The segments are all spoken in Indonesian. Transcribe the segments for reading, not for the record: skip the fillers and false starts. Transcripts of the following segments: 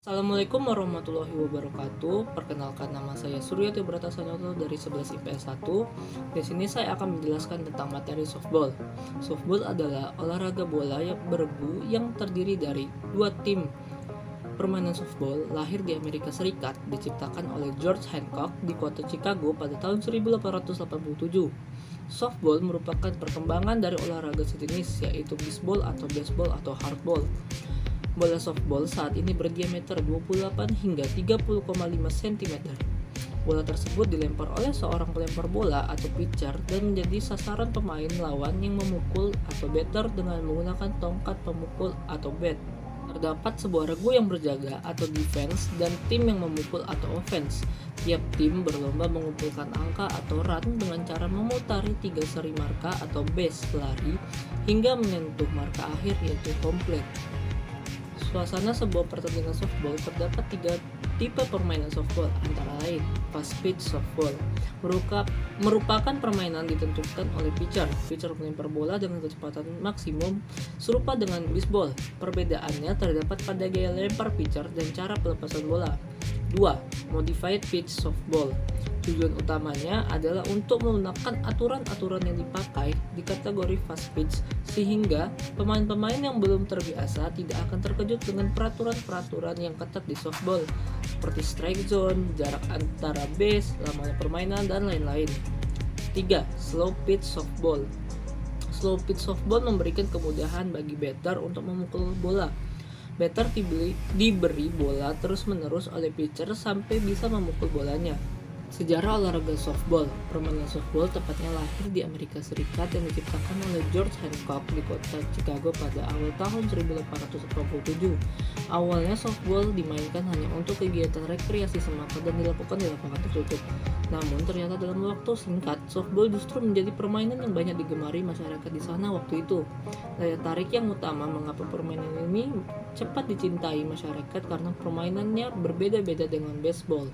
Assalamualaikum warahmatullahi wabarakatuh. Perkenalkan, nama saya Surya Tibrata Sanyoto dari 11 IPS 1. Di sini saya akan menjelaskan tentang materi softball. Softball adalah olahraga bola yang beregu yang terdiri dari dua tim. Permainan softball lahir di Amerika Serikat, diciptakan oleh George Hancock di kota Chicago pada tahun 1887. Softball merupakan perkembangan dari olahraga sejenis, yaitu baseball atau hardball. Bola softball saat ini berdiameter 28 hingga 30,5 cm. Bola tersebut dilempar oleh seorang pelempar bola atau pitcher dan menjadi sasaran pemain lawan yang memukul atau batter dengan menggunakan tongkat pemukul atau bat. Terdapat sebuah regu yang berjaga atau defense dan tim yang memukul atau offense. Tiap tim berlomba mengumpulkan angka atau run dengan cara memutari 3 seri marka atau base pelari hingga menyentuh marka akhir yaitu complete. Suasana sebuah pertandingan softball terdapat 3 tipe permainan softball, antara lain fast pitch softball merupakan permainan ditentukan oleh pitcher. Pitcher melempar bola dengan kecepatan maksimum serupa dengan baseball. Perbedaannya terdapat pada gaya lempar pitcher dan cara pelepasan bola. 2. Modified pitch softball. Tujuan utamanya adalah untuk menggunakan aturan-aturan yang dipakai di kategori fast pitch sehingga pemain-pemain yang belum terbiasa tidak akan terkejut dengan peraturan-peraturan yang ketat di softball seperti strike zone, jarak antara base, lamanya permainan, dan lain-lain. 3. Slow pitch softball. Slow pitch softball memberikan kemudahan bagi batter untuk memukul bola. Batter diberi bola terus-menerus oleh pitcher sampai bisa memukul bolanya. Sejarah olahraga softball. Permainan softball tepatnya lahir di Amerika Serikat yang diciptakan oleh George Hancock di kota Chicago pada awal tahun 1887. Awalnya softball dimainkan hanya untuk kegiatan rekreasi semata dan dilakukan di lapangan tertutup. Namun ternyata dalam waktu singkat, softball justru menjadi permainan yang banyak digemari masyarakat di sana waktu itu. Daya tarik yang utama mengapa permainan ini cepat dicintai masyarakat karena permainannya berbeda-beda dengan baseball.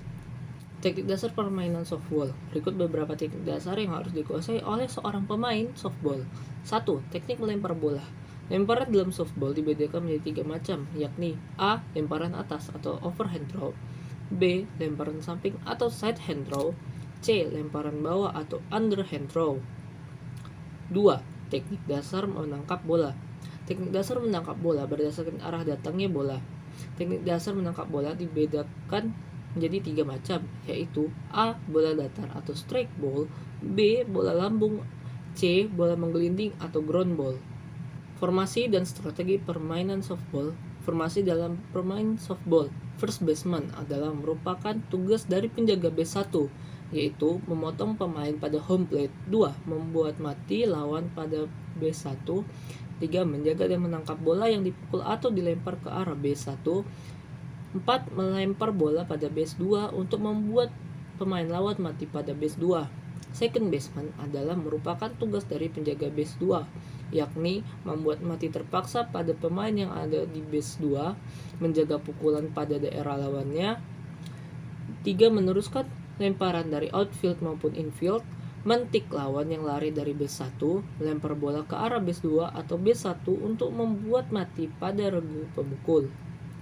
Teknik dasar permainan softball. Berikut beberapa teknik dasar yang harus dikuasai oleh seorang pemain softball. 1. Teknik melempar bola. Lemparan dalam softball dibedakan menjadi 3 macam, yakni A. Lemparan atas atau overhand throw, B. Lemparan samping atau side hand throw, C. Lemparan bawah atau underhand throw. 2. Teknik dasar menangkap bola. Teknik dasar menangkap bola berdasarkan arah datangnya bola. Teknik dasar menangkap bola dibedakan menjadi 3 macam, yaitu A. Bola datar atau strike ball, B. Bola lambung, C. Bola menggelinding atau ground ball. Formasi dan strategi permainan softball. Formasi dalam permainan softball. First baseman adalah merupakan tugas dari penjaga base 1, yaitu memotong pemain pada home plate. 2. Membuat mati lawan pada base 1. 3. Menjaga dan menangkap bola yang dipukul atau dilempar ke arah base 1. 4. Melempar bola pada base 2 untuk membuat pemain lawan mati pada base 2. Second baseman adalah merupakan tugas dari penjaga base 2, yakni membuat mati terpaksa pada pemain yang ada di base 2, menjaga pukulan pada daerah lawannya. 3. Meneruskan lemparan dari outfield maupun infield, mentik lawan yang lari dari base 1, melempar bola ke arah base 2 atau base 1 untuk membuat mati pada regu pemukul.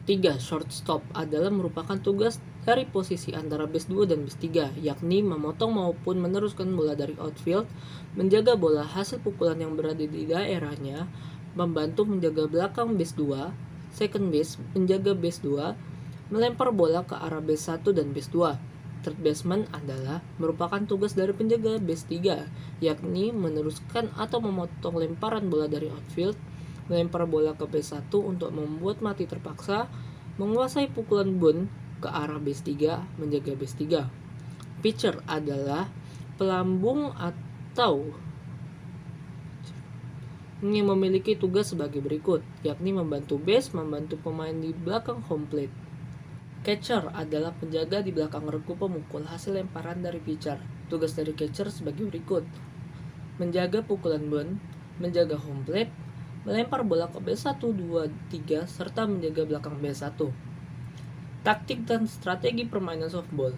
3. Shortstop adalah merupakan tugas dari posisi antara base 2 dan base 3, yakni memotong maupun meneruskan bola dari outfield, menjaga bola hasil pukulan yang berada di daerahnya, membantu menjaga belakang base 2, second base menjaga base 2, melempar bola ke arah base 1 dan base 2. Third baseman adalah merupakan tugas dari penjaga base 3, yakni meneruskan atau memotong lemparan bola dari outfield, melempar bola ke base 1 untuk membuat mati terpaksa, menguasai pukulan bunt ke arah base 3, menjaga base 3. Pitcher adalah pelambung atau yang memiliki tugas sebagai berikut, yakni membantu base, membantu pemain di belakang home plate. Catcher adalah penjaga di belakang regu pemukul hasil lemparan dari pitcher. Tugas dari catcher sebagai berikut: menjaga pukulan bunt, menjaga home plate, melempar bola ke base 1, 2, 3, serta menjaga belakang base 1. Taktik dan strategi permainan softball.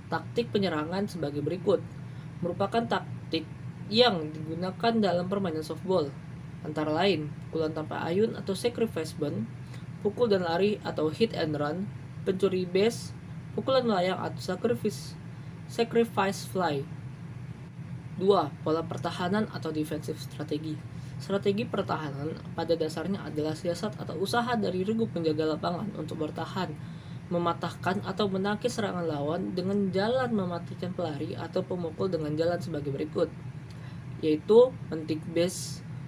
Taktik penyerangan sebagai berikut. Merupakan taktik yang digunakan dalam permainan softball, antara lain pukulan tanpa ayun atau sacrifice bunt, pukul dan lari atau hit and run, pencuri base, pukulan melayang atau sacrifice fly. 2. Pola pertahanan atau defensive strategi. Strategi pertahanan pada dasarnya adalah siasat atau usaha dari regu penjaga lapangan untuk bertahan, mematahkan atau menangkis serangan lawan dengan jalan mematikan pelari atau pemukul dengan jalan sebagai berikut, yaitu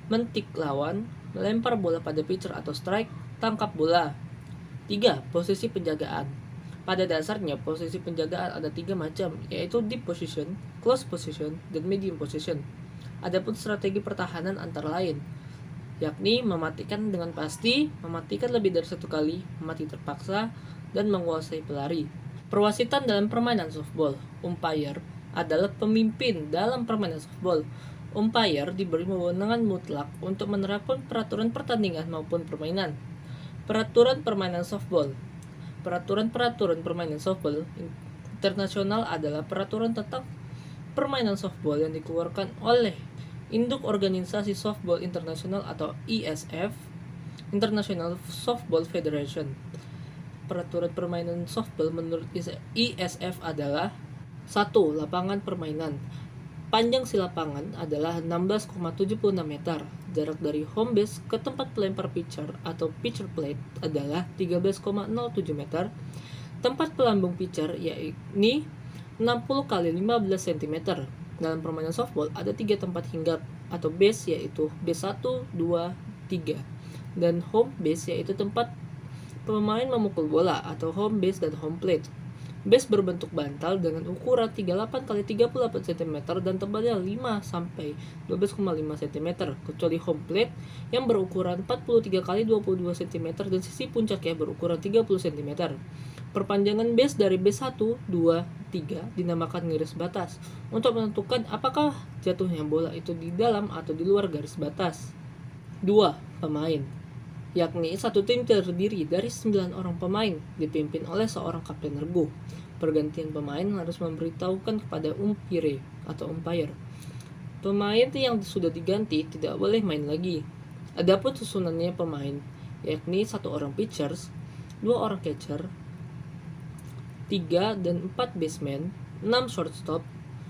mentik lawan, melempar bola pada pitcher atau strike, tangkap bola. 3. Posisi penjagaan. Pada dasarnya, posisi penjagaan ada 3 macam, yaitu deep position, close position, dan medium position. Adapun strategi pertahanan antara lain, yakni mematikan dengan pasti, mematikan lebih dari 1 kali, mati terpaksa, dan menguasai pelari. Perwasitan dalam permainan softball. Umpire adalah pemimpin dalam permainan softball. Umpire diberi wewenang mutlak untuk menerapkan peraturan pertandingan maupun permainan. Peraturan permainan softball. Peraturan permainan softball internasional adalah peraturan tentang permainan softball yang dikeluarkan oleh Induk Organisasi Softball Internasional atau ISF, International Softball Federation. Peraturan permainan softball menurut ISF adalah 1. Lapangan permainan. Panjang si lapangan adalah 16,76 meter. Jarak dari home base ke tempat pelempar pitcher atau pitcher plate adalah 13,07 meter. Tempat pelambung pitcher yakni 60 kali 15 cm. Dalam permainan softball ada 3 tempat hinggap atau base, yaitu base 1, 2, 3. Dan home base yaitu tempat pemain memukul bola atau home base dan home plate. Base berbentuk bantal dengan ukuran 38 x 38 cm dan tebalnya 5 sampai 12,5 cm, kecuali home plate yang berukuran 43 x 22 cm dan sisi puncaknya berukuran 30 cm. Perpanjangan base dari base 1, 2, 3 dinamakan garis batas untuk menentukan apakah jatuhnya bola itu di dalam atau di luar garis batas. 2. Pemain, yakni satu tim terdiri dari 9 orang pemain dipimpin oleh seorang kapten regu. Pergantian pemain harus memberitahukan kepada umpire atau umpire. Pemain yang sudah diganti tidak boleh main lagi. Adapun susunannya pemain, yakni 1 orang pitchers, 2 orang catcher, 3 dan 4 baseman, 6 shortstop,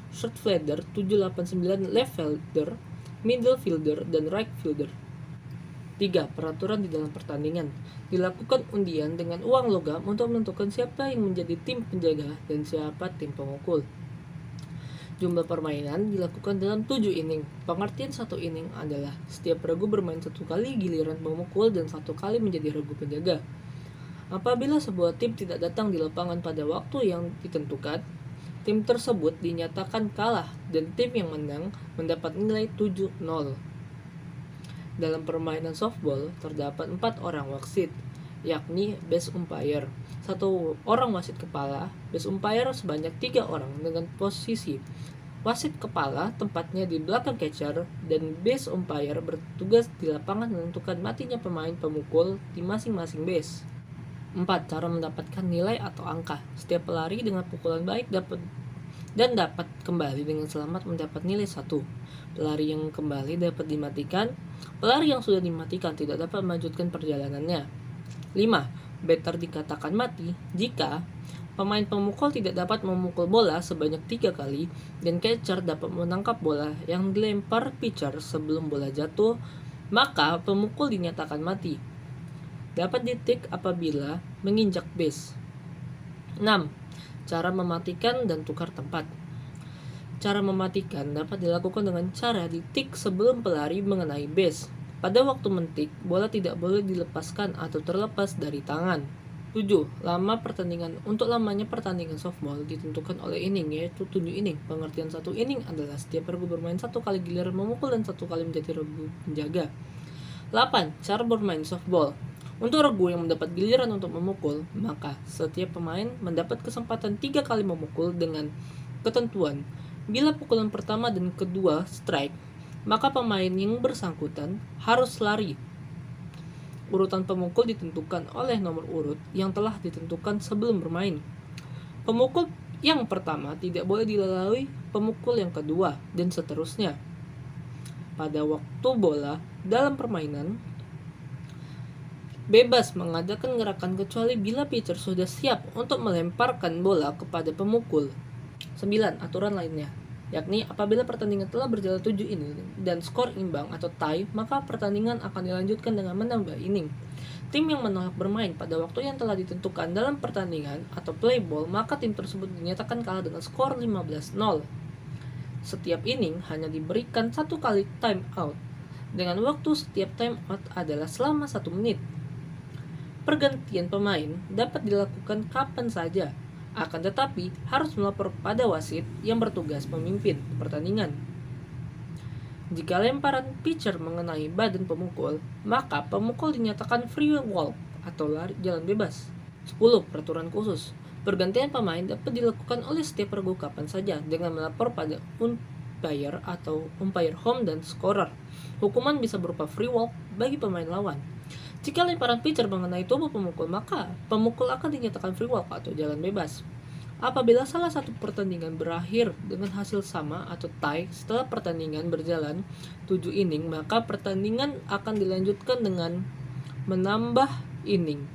short fielder, 7, 8, 9 left fielder, middle fielder, dan right fielder. 3. Peraturan di dalam pertandingan. Dilakukan undian dengan uang logam untuk menentukan siapa yang menjadi tim penjaga dan siapa tim pemukul. Jumlah permainan dilakukan dalam 7 inning. Pengertian 1 inning adalah setiap regu bermain 1 kali giliran pemukul dan 1 kali menjadi regu penjaga. Apabila sebuah tim tidak datang di lapangan pada waktu yang ditentukan, tim tersebut dinyatakan kalah dan tim yang menang mendapat nilai 7-0. Dalam permainan softball terdapat 4 orang wasit, yakni base umpire, 1 orang wasit kepala, base umpire sebanyak 3 orang dengan posisi wasit kepala tempatnya di belakang catcher, dan base umpire bertugas di lapangan menentukan matinya pemain pemukul di masing-masing base. 4. Cara mendapatkan nilai atau angka. Setiap pelari dengan pukulan baik dapat kembali dengan selamat mendapat nilai 1. Pelari yang kembali dapat dimatikan. Pelari yang sudah dimatikan tidak dapat melanjutkan perjalanannya. 5. Batter dikatakan mati jika pemain pemukul tidak dapat memukul bola sebanyak 3 kali dan catcher dapat menangkap bola yang dilempar pitcher sebelum bola jatuh, maka pemukul dinyatakan mati. Dapat ditik apabila menginjak base. 6. Cara mematikan dan tukar tempat. Cara mematikan dapat dilakukan dengan cara ditik sebelum pelari mengenai base. Pada waktu mentik, bola tidak boleh dilepaskan atau terlepas dari tangan. 7. Lama pertandingan. Untuk lamanya pertandingan softball ditentukan oleh inning, yaitu 7 inning. Pengertian 1 inning adalah setiap regu bermain 1 kali giliran memukul dan 1 kali menjadi regu penjaga. 8. Cara bermain softball. Untuk regu yang mendapat giliran untuk memukul, maka setiap pemain mendapat kesempatan 3 kali memukul dengan ketentuan. Bila pukulan pertama dan kedua strike, maka pemain yang bersangkutan harus lari. Urutan pemukul ditentukan oleh nomor urut yang telah ditentukan sebelum bermain. Pemukul yang pertama tidak boleh dilalui pemukul yang kedua, dan seterusnya. Pada waktu bola dalam permainan, bebas mengadakan gerakan kecuali bila pitcher sudah siap untuk melemparkan bola kepada pemukul. 9. Aturan lainnya, yakni apabila pertandingan telah berjalan 7 inning dan skor imbang atau tie, maka pertandingan akan dilanjutkan dengan menambah inning. Tim yang menolak bermain pada waktu yang telah ditentukan dalam pertandingan atau play ball, maka tim tersebut dinyatakan kalah dengan skor 15-0. Setiap inning hanya diberikan 1 kali time out, dengan waktu setiap time out adalah selama 1 menit. Pergantian pemain dapat dilakukan kapan saja, akan tetapi harus melapor pada wasit yang bertugas memimpin pertandingan. Jika lemparan pitcher mengenai badan pemukul, maka pemukul dinyatakan free walk atau lari jalan bebas. 10. Peraturan khusus. Pergantian pemain dapat dilakukan oleh setiap regu kapan saja dengan melapor pada umpire atau umpire home dan scorer. Hukuman bisa berupa free walk bagi pemain lawan. Jika lemparan pitcher mengenai tubuh pemukul, maka pemukul akan dinyatakan free walk atau jalan bebas. Apabila salah satu pertandingan berakhir dengan hasil sama atau tie setelah pertandingan berjalan 7 inning, maka pertandingan akan dilanjutkan dengan menambah inning.